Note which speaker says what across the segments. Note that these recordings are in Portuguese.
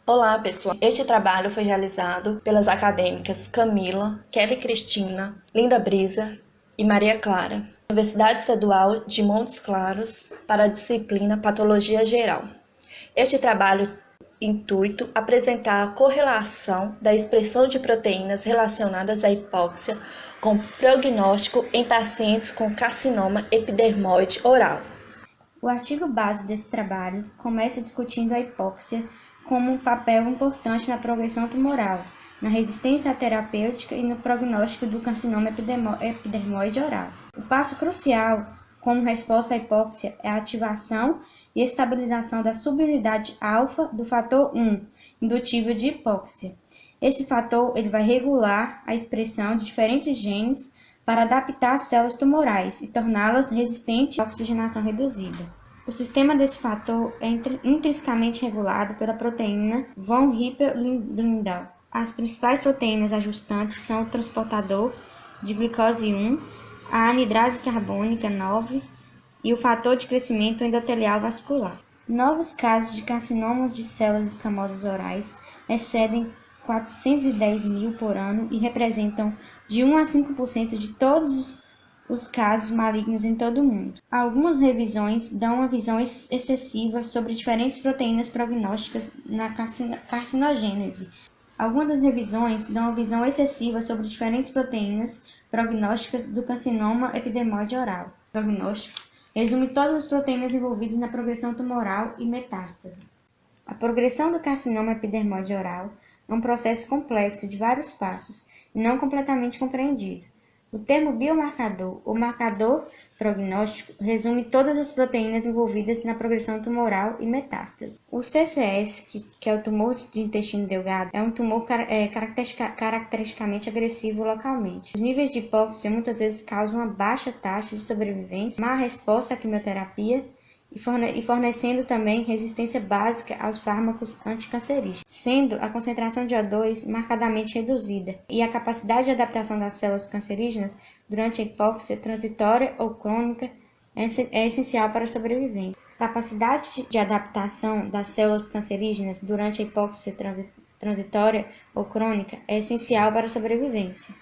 Speaker 1: Olá, pessoal! Este trabalho foi realizado pelas acadêmicas Camila, Kelly Cristina, Linda Brisa e Maria Clara, Universidade Estadual de Montes Claros, para a disciplina Patologia Geral. Este trabalho intuito apresentar a correlação da expressão de proteínas relacionadas à hipóxia com prognóstico em pacientes com carcinoma epidermoide oral.
Speaker 2: O artigo base desse trabalho começa discutindo a hipóxia como um papel importante na progressão tumoral, na resistência à terapêutica e no prognóstico do carcinoma epidermoide oral. O passo crucial como resposta à hipóxia é a ativação e estabilização da subunidade alfa do fator 1, indutível de hipóxia. Esse fator ele vai regular a expressão de diferentes genes para adaptar as células tumorais e torná-las resistentes à oxigenação reduzida. O sistema desse fator é intrinsecamente regulado pela proteína von Hippel-Lindau. As principais proteínas ajustantes são o transportador de glicose 1, a anidrase carbônica 9 e o fator de crescimento endotelial vascular. Novos casos de carcinomas de células escamosas orais excedem 410.000 por ano e representam de 1 a 5% de todos os casos malignos em todo o mundo. Algumas revisões dão uma visão excessiva sobre diferentes proteínas prognósticas na carcinogênese. Algumas das revisões dão uma visão excessiva sobre diferentes proteínas prognósticas do carcinoma epidermoide oral. Prognóstico resume todas as proteínas envolvidas na progressão tumoral e metástase. A progressão do carcinoma epidermoide oral é um processo complexo de vários passos e não completamente compreendido. O termo biomarcador ou marcador prognóstico resume todas as proteínas envolvidas na progressão tumoral e metástase. O CCS, que é o tumor do intestino delgado, é um tumor caracteristicamente agressivo localmente. Os níveis de hipóxia muitas vezes causam uma baixa taxa de sobrevivência, má resposta à quimioterapia e fornecendo também resistência básica aos fármacos anticancerígenos, sendo a concentração de O2 marcadamente reduzida e a capacidade de adaptação das células cancerígenas durante a hipóxia transitória ou crônica é essencial para a sobrevivência. A capacidade de adaptação das células cancerígenas durante a hipóxia transitória ou crônica é essencial para a sobrevivência.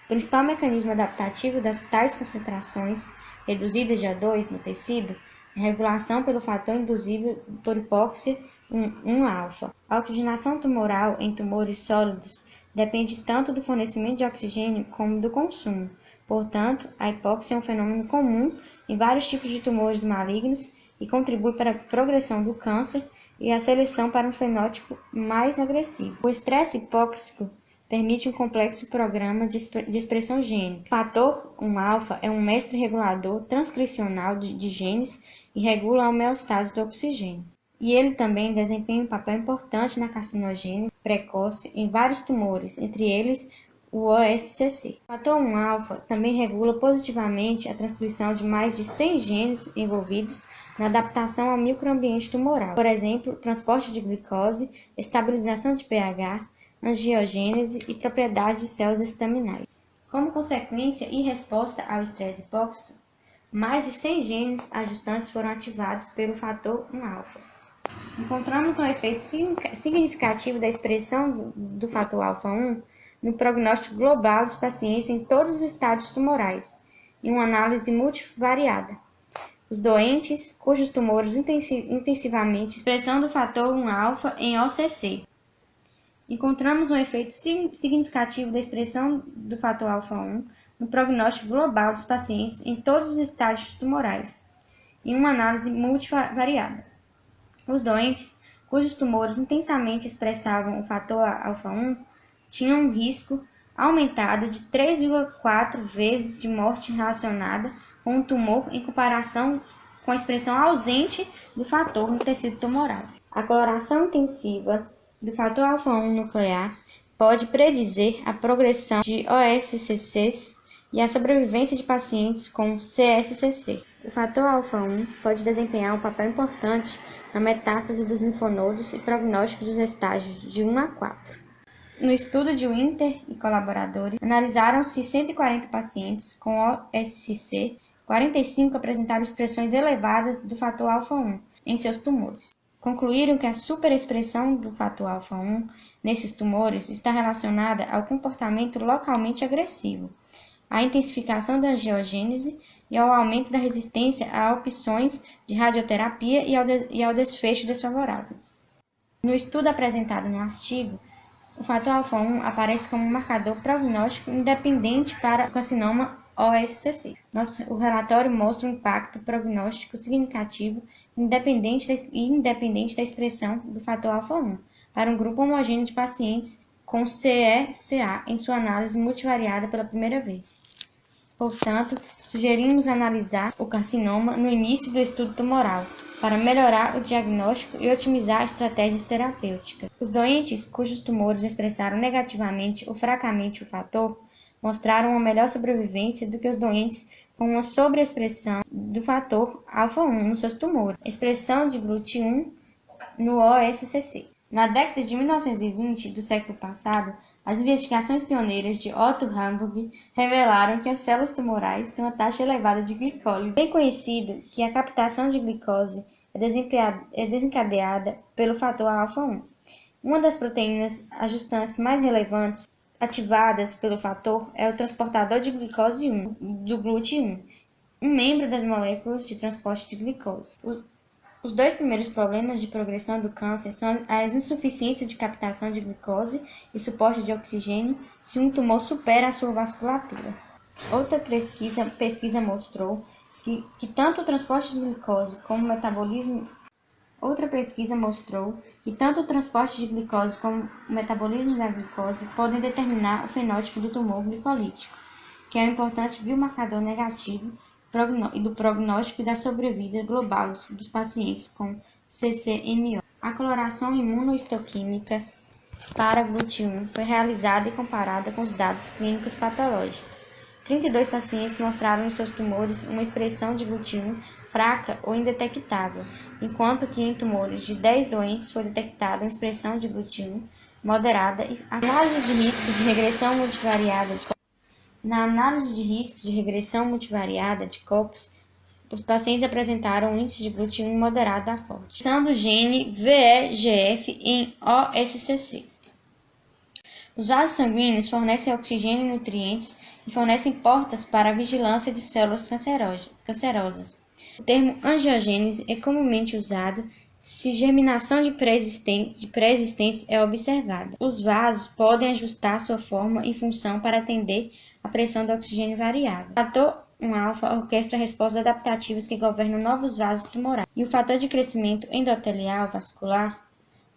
Speaker 2: O principal mecanismo adaptativo das tais concentrações reduzidas de O2 no tecido regulação pelo fator induzível por hipóxia 1-alfa. A oxigenação tumoral em tumores sólidos depende tanto do fornecimento de oxigênio como do consumo. Portanto, a hipóxia é um fenômeno comum em vários tipos de tumores malignos e contribui para a progressão do câncer e a seleção para um fenótipo mais agressivo. O estresse hipóxico permite um complexo programa de expressão gênica. O fator 1-alfa é um mestre regulador transcricional de genes e regula a homeostase do oxigênio. E ele também desempenha um papel importante na carcinogênese precoce em vários tumores, entre eles o OSCC. O fator 1-alfa também regula positivamente a transcrição de mais de 100 genes envolvidos na adaptação ao microambiente tumoral. Por exemplo, transporte de glicose, estabilização de pH, angiogênese e propriedades de células estaminais. Como consequência e resposta ao estresse hipóxico, mais de 100 genes ajustantes foram ativados pelo fator 1-alfa. Encontramos um efeito significativo da expressão do fator alfa-1 no prognóstico global dos pacientes em todos os estádios tumorais, em uma análise multivariada. Os doentes cujos tumores intensivamente expressão do fator 1-alfa em OCC. Encontramos um efeito significativo da expressão do fator alfa-1 no prognóstico global dos pacientes em todos os estágios tumorais, em uma análise multivariada. Os doentes cujos tumores intensamente expressavam o fator alfa-1 tinham um risco aumentado de 3,4 vezes de morte relacionada com o tumor em comparação com a expressão ausente do fator no tecido tumoral. A coloração intensiva do fator alfa-1 nuclear pode predizer a progressão de OSCCs e a sobrevivência de pacientes com CSCC. O fator alfa-1 pode desempenhar um papel importante na metástase dos linfonodos e prognóstico dos estágios de 1 a 4. No estudo de Winter e colaboradores, analisaram-se 140 pacientes com OSCC, 45 apresentaram expressões elevadas do fator alfa-1 em seus tumores. concluíram que a superexpressão do fator alfa-1 nesses tumores está relacionada ao comportamento localmente agressivo, à intensificação da angiogênese e ao aumento da resistência a opções de radioterapia e ao desfecho desfavorável. No estudo apresentado no artigo, o fator alfa-1 aparece como um marcador prognóstico independente para o carcinoma OSCC. O relatório mostra um impacto prognóstico significativo independente da expressão do fator alfa-1 para um grupo homogêneo de pacientes com CECA em sua análise multivariada pela primeira vez. Portanto, sugerimos analisar o carcinoma no início do estudo tumoral, para melhorar o diagnóstico e otimizar estratégias terapêuticas. Os doentes cujos tumores expressaram negativamente ou fracamente o fator mostraram uma melhor sobrevivência do que os doentes com uma sobreexpressão do fator alfa-1 nos seus tumores. Expressão de GLUT1 no OSCC. Na década de 1920 do século passado, as investigações pioneiras de Otto Hamburg revelaram que as células tumorais têm uma taxa elevada de glicólise. É bem conhecido que a captação de glicose é desencadeada pelo fator alfa-1. Uma das proteínas ajustantes mais relevantes ativadas pelo fator é o transportador de glicose 1, do GLUT1, um membro das moléculas de transporte de glicose. Os dois primeiros problemas de progressão do câncer são as insuficiências de captação de glicose e suporte de oxigênio se um tumor supera a sua vasculatura. Outra pesquisa mostrou que tanto o transporte de glicose como o metabolismo da glicose podem determinar o fenótipo do tumor glicolítico, que é um importante biomarcador negativo e do prognóstico e da sobrevida global dos pacientes com CCMO. A coloração imunohistoquímica para GLUT1 foi realizada e comparada com os dados clínicos patológicos. 32 pacientes mostraram em seus tumores uma expressão de GLUT1 fraca ou indetectável, enquanto que em tumores de 10 doentes foi detectada uma expressão de GLUT1 moderada. Na análise de risco de regressão multivariada de Cox, os pacientes apresentaram um índice de GLUT1 moderado a forte. Expressão do gene VEGF em OSCC. Os vasos sanguíneos fornecem oxigênio e nutrientes e fornecem portas para a vigilância de células cancerosas. O termo angiogênese é comumente usado se germinação de pré-existentes é observada. Os vasos podem ajustar sua forma e função para atender à pressão do oxigênio variável. O fator 1-alfa orquestra respostas adaptativas que governam novos vasos tumorais. E o fator de crescimento endotelial vascular,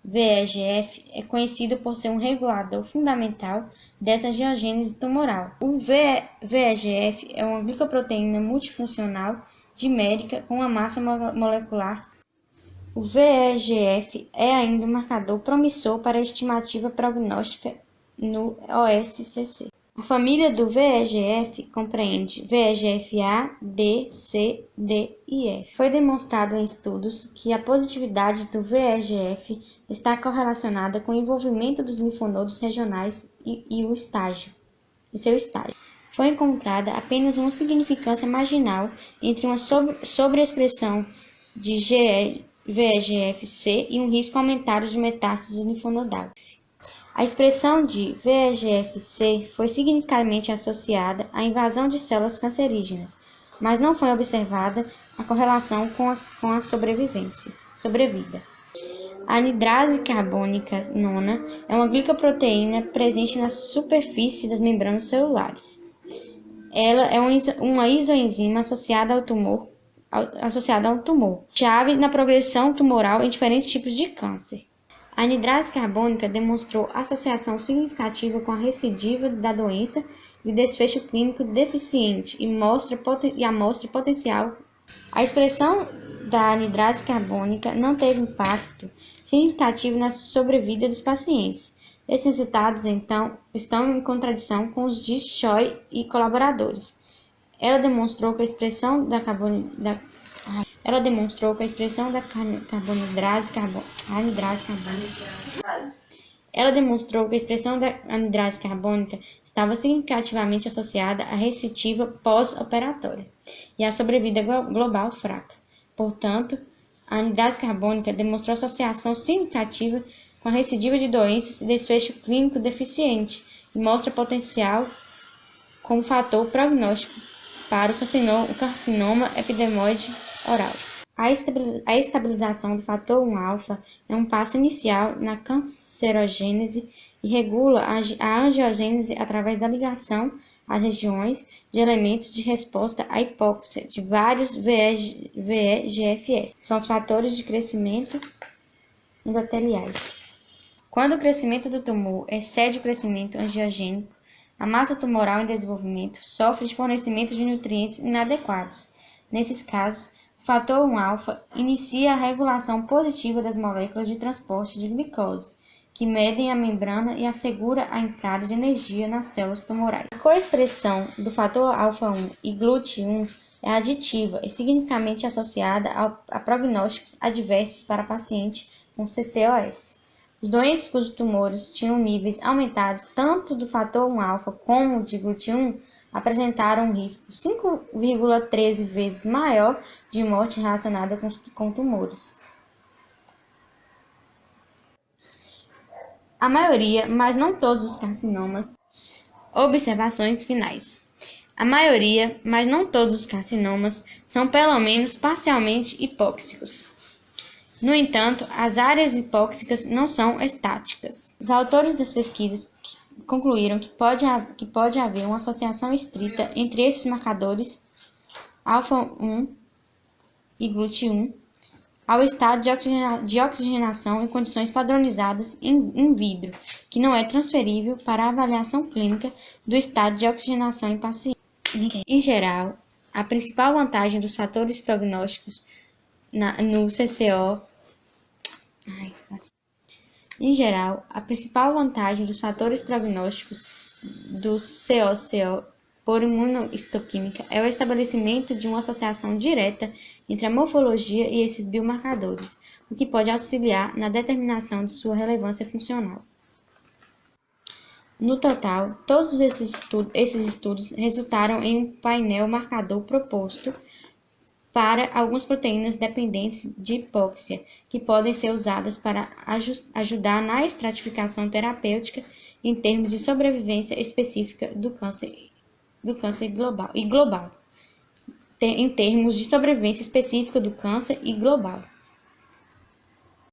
Speaker 2: VEGF, é conhecido por ser um regulador fundamental dessa angiogênese tumoral. O VEGF é uma glicoproteína multifuncional dimérica com uma massa molecular. O VEGF é ainda um marcador promissor para a estimativa prognóstica no OSCC. A família do VEGF compreende VEGF-A, B, C, D e F. Foi demonstrado em estudos que a positividade do VEGF está correlacionada com o envolvimento dos linfonodos regionais e seu estágio. Foi encontrada apenas uma significância marginal entre uma sobreexpressão de VEGF-C e um risco aumentado de metástase linfonodal. A expressão de VEGF-C foi significativamente associada à invasão de células cancerígenas, mas não foi observada a correlação com a sobrevida. A anidrase carbônica nona é uma glicoproteína presente na superfície das membranas celulares. Ela é uma isoenzima associada a um tumor, chave na progressão tumoral em diferentes tipos de câncer. A anidrase carbônica demonstrou associação significativa com a recidiva da doença e o desfecho clínico deficiente e amostra potencial. A expressão da anidrase carbônica não teve impacto significativo na sobrevida dos pacientes. Esses resultados, então, estão em contradição com os de Choi e colaboradores. Ela demonstrou que a expressão da anidrase carbônica estava significativamente associada à recidiva pós-operatória e à sobrevida global fraca. Portanto, A anidrase carbônica demonstrou associação significativa com a recidiva de doenças e desfecho clínico deficiente e mostra potencial como fator prognóstico para o carcinoma epidemóide oral. A estabilização do fator 1-alfa é um passo inicial na cancerogênese e regula a angiogênese através da ligação às regiões de elementos de resposta à hipóxia de vários VEGFS. São os fatores de crescimento endoteliais. Quando o crescimento do tumor excede o crescimento angiogênico, a massa tumoral em desenvolvimento sofre de fornecimento de nutrientes inadequados. Nesses casos, o fator 1-alfa inicia a regulação positiva das moléculas de transporte de glicose, que medem a membrana e assegura a entrada de energia nas células tumorais. A coexpressão do fator alfa-1 e GLUT1 é aditiva e significativamente associada a prognósticos adversos para pacientes com CCOS. Os doentes cujos tumores tinham níveis aumentados tanto do fator 1-alfa como de GLUT1 apresentaram um risco 5,13 vezes maior de morte relacionada com tumores. A maioria, mas não todos os carcinomas. Observações finais. A maioria, mas não todos os carcinomas, são pelo menos parcialmente hipóxicos. No entanto, as áreas hipóxicas não são estáticas. Os autores das pesquisas concluíram que pode haver uma associação estrita entre esses marcadores alfa-1 e GLUT1 ao estado de oxigenação em condições padronizadas in vitro, que não é transferível para a avaliação clínica do estado de oxigenação em pacientes. Em geral, a principal vantagem dos fatores prognósticos no CCO Em geral, a principal vantagem dos fatores prognósticos do COCO por imunohistoquímica é o estabelecimento de uma associação direta entre a morfologia e esses biomarcadores, o que pode auxiliar na determinação de sua relevância funcional. No total, todos esses estudos resultaram em um painel marcador proposto para algumas proteínas dependentes de hipóxia, que podem ser usadas para ajudar na estratificação terapêutica em termos de sobrevivência específica do câncer global. Em termos de sobrevivência específica do câncer e global.